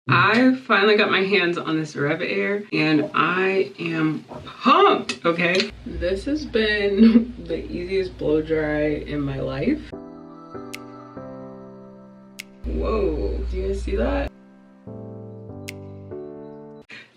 I finally got my hands on this Revair and I am pumped, okay? This has been the easiest blow dry in my life. Whoa, do you guys see that?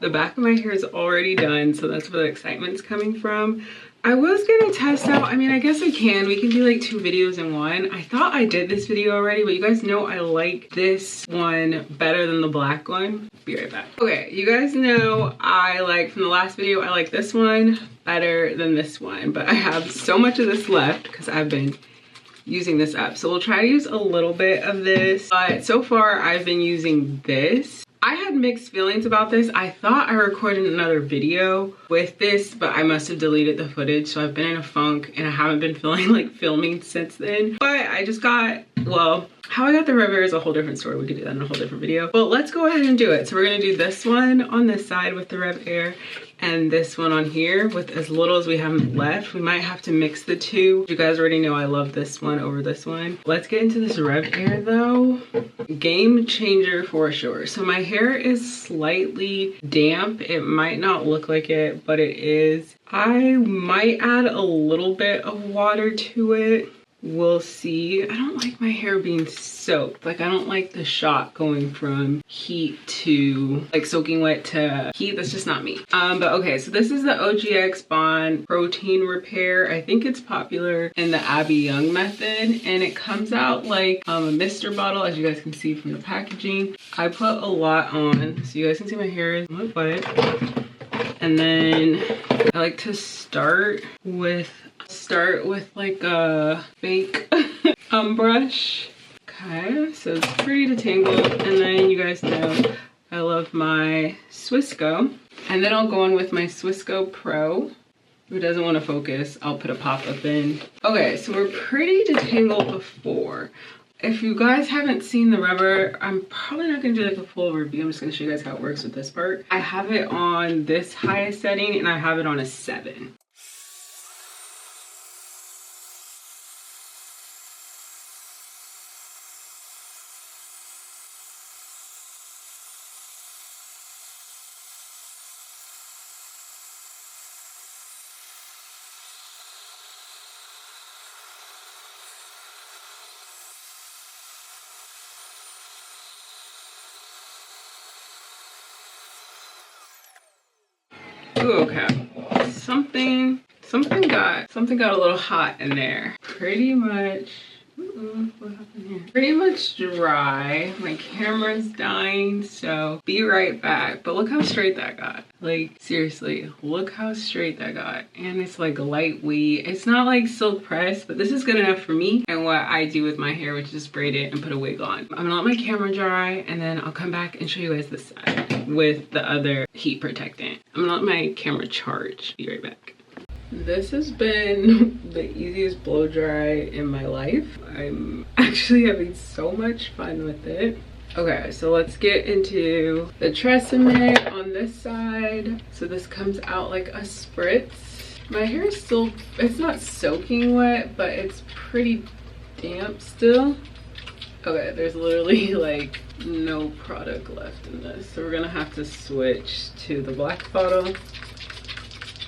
The back of my hair is already done, so that's where the excitement's coming from. I was gonna test out, I mean, I guess I can. We can do like 2 videos in one. I thought I did this video already, but you guys know I like this one better than the black one. Be right back. Okay, you guys know I like, from the last video, I like this one better than this one, but I have so much of this left because I've been using this up. So we'll try to use a little bit of this, but so far I've been using this. I had mixed feelings about this. I thought I recorded another video with this, but I must have deleted the footage. So I've been in a funk and I haven't been feeling like filming since then. But I just got, well, how I got the Revair is a whole different story. We could do that in a whole different video. But let's go ahead and do it. So we're gonna do this one on this side with the Revair and this one on here with as little as we have left. We might have to mix the two. You guys already know I love this one over this one. Let's get into this Revair though. Game changer for sure. So my hair is slightly damp. It might not look like it, but it is. I might add a little bit of water to it. We'll see. I don't like my hair being soaked. Like, I don't like the shot going from heat to like soaking wet to heat. That's just not me. But okay, so this is the OGX Bond Protein Repair. I think it's popular in the Abby Young method, and it comes out like a mister bottle, as you guys can see from the packaging. I put a lot on so you guys can see my hair is not wet. And then I like to start with like a fake brush. Okay, so it's pretty detangled. And then you guys know I love my Swissco. And then I'll go on with my Swissco Pro. If it doesn't want to focus, I'll put a pop-up in. Okay, so we're pretty detangled before. If you guys haven't seen the Revair, I'm probably not gonna do like a full review. I'm just gonna show you guys how it works with this part. I have it on this highest setting and I have it on a 7. Ooh, okay. Something got a little hot in there. Pretty much. What happened here? Pretty much dry. My camera's dying, so be right back. But look how straight that got. Like, seriously, look how straight that got. And it's like lightweight. It's not like silk press, but this is good enough for me and what I do with my hair, which is braid it and put a wig on. I'm gonna let my camera dry and then I'll come back and show you guys this side with the other heat protectant. I'm gonna let my camera charge. Be right back. This has been the easiest blow dry in my life. I'm actually having so much fun with it. Okay, so let's get into the Tressemme on this side. So this comes out like a spritz. My hair is still, it's not soaking wet, but it's pretty damp still. Okay, there's literally like no product left in this. So we're gonna have to switch to the black bottle,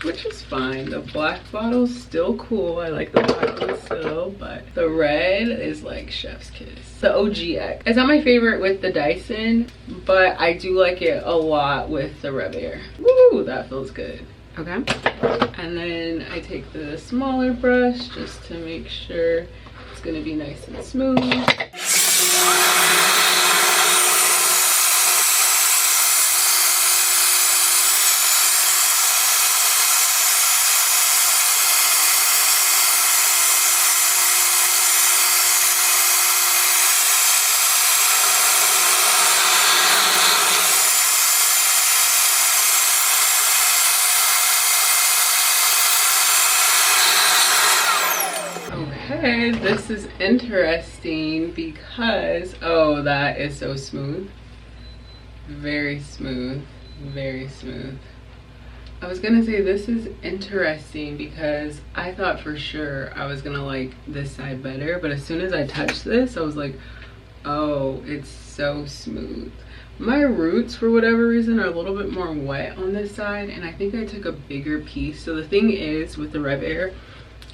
which is fine. The black bottle's still cool. I like the black one still, but the red is like chef's kiss. The OGX. It's not my favorite with the Dyson, but I do like it a lot with the Revair. Woo, that feels good. Okay. And then I take the smaller brush just to make sure it's gonna be nice and smooth. Okay, this is interesting because, oh, that is so smooth. Very smooth, very smooth. I was gonna say this is interesting because I thought for sure I was gonna like this side better, but as soon as I touched this, I was like, Oh, it's so smooth. My roots, for whatever reason, are a little bit more wet on this side, and I think I took a bigger piece. So the thing is with the Revair,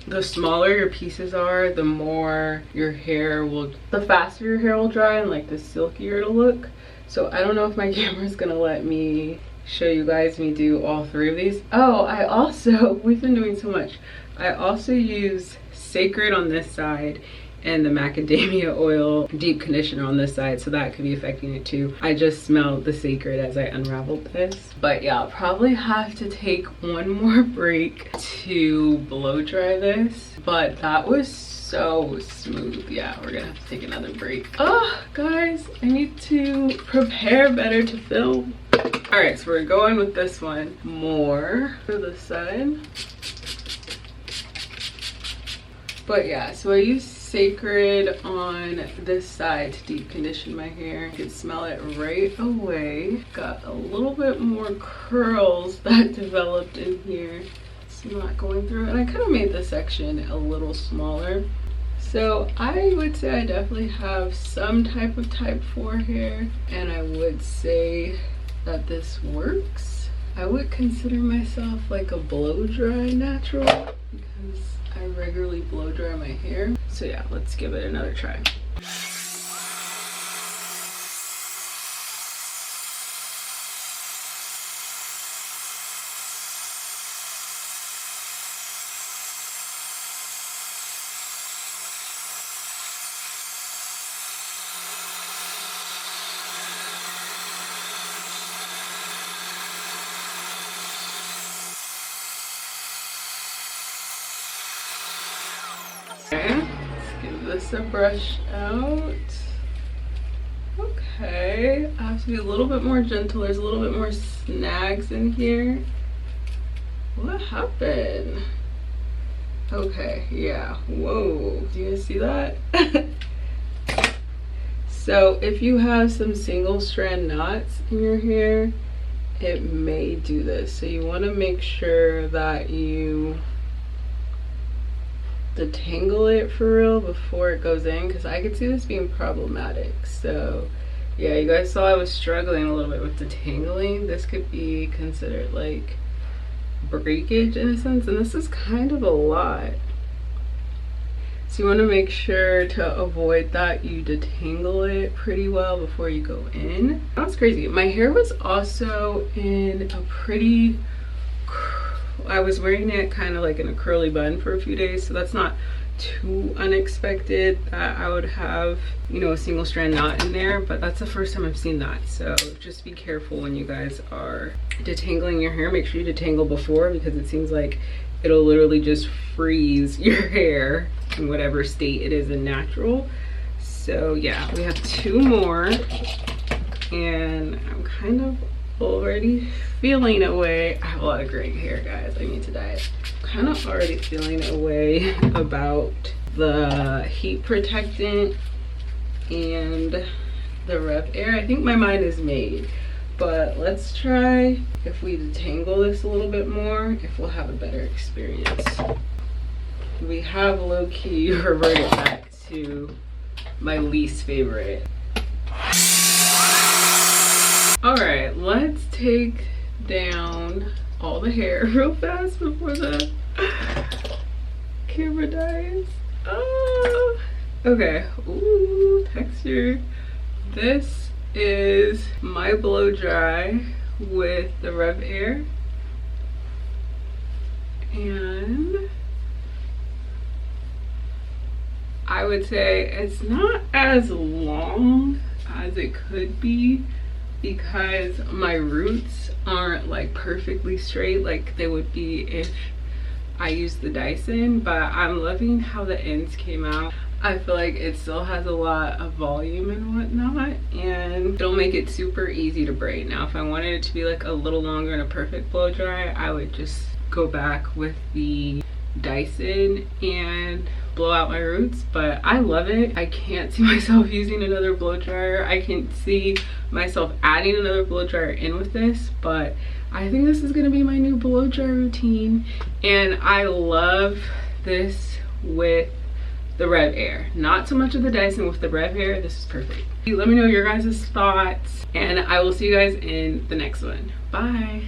the smaller your pieces are, the more your hair will, the faster your hair will dry and like the silkier it'll look. So I don't know if my camera's gonna let me show you guys me do all 3 of these. Oh, I also, we've been doing so much. I also use Sacred on this side and the macadamia oil deep conditioner on this side, so that could be affecting it too. I just smelled the Sacred as I unraveled this. But yeah, I'll probably have to take one more break to blow dry this. But that was so smooth. Yeah, we're gonna have to take another break. Oh, guys, I need to prepare better to film. All right, so we're going with this one more for the side. But yeah, so I use Sacred on this side to deep condition my hair. You can smell it right away. Got a little bit more curls that developed in here. It's not going through, and I kind of made this section a little smaller. So I would say I definitely have some type of type 4 hair, and I would say that this works. I would consider myself like a blow dry natural because I regularly blow dry my hair. So yeah, let's give it another try. Okay, let's give this a brush out. Okay, I have to be a little bit more gentle. There's a little bit more snags in here. What happened? Okay, yeah, whoa, do you guys see that? So if you have some single strand knots in your hair, it may do this. So you want to make sure that you detangle it for real before it goes in, because I could see this being problematic. So yeah, you guys saw I was struggling a little bit with detangling. This could be considered like breakage in a sense, and this is kind of a lot. So you want to make sure to avoid that. You detangle it pretty well before you go in. That's crazy. My hair was also in a pretty, I was wearing it kind of like in a curly bun for a few days, so that's not too unexpected that I would have, you know, a single strand knot in there, but that's the first time I've seen that. So just be careful when you guys are detangling your hair. Make sure you detangle before, because it seems like it'll literally just freeze your hair in whatever state it is in natural. So yeah, we have 2 more, and I'm kind of already feeling a way. I have a lot of gray hair, guys. I need to dye it. Kind of already feeling a way about the heat protectant and the Revair. I think my mind is made, but let's try if we detangle this a little bit more, if we'll have a better experience. We have low-key reverted back to my least favorite. All right, let's take down all the hair real fast before the camera dies. Oh, okay. Ooh, texture. This is my blow dry with the Revair, and I would say it's not as long as it could be, because my roots aren't like perfectly straight like they would be if I used the Dyson, but I'm loving how the ends came out. I feel like it still has a lot of volume and whatnot, and it'll make it super easy to braid. Now if I wanted it to be like a little longer and a perfect blow dry, I would just go back with the Dyson and blow out my roots, but I love it. I can't see myself using another blow dryer. I can see myself adding another blow dryer in with this, but I think this is gonna be my new blow dry routine, and I love this with the Revair. Not so much of the Dyson, with the Revair, this is perfect. Let me know your guys' thoughts, and I will see you guys in the next one. Bye.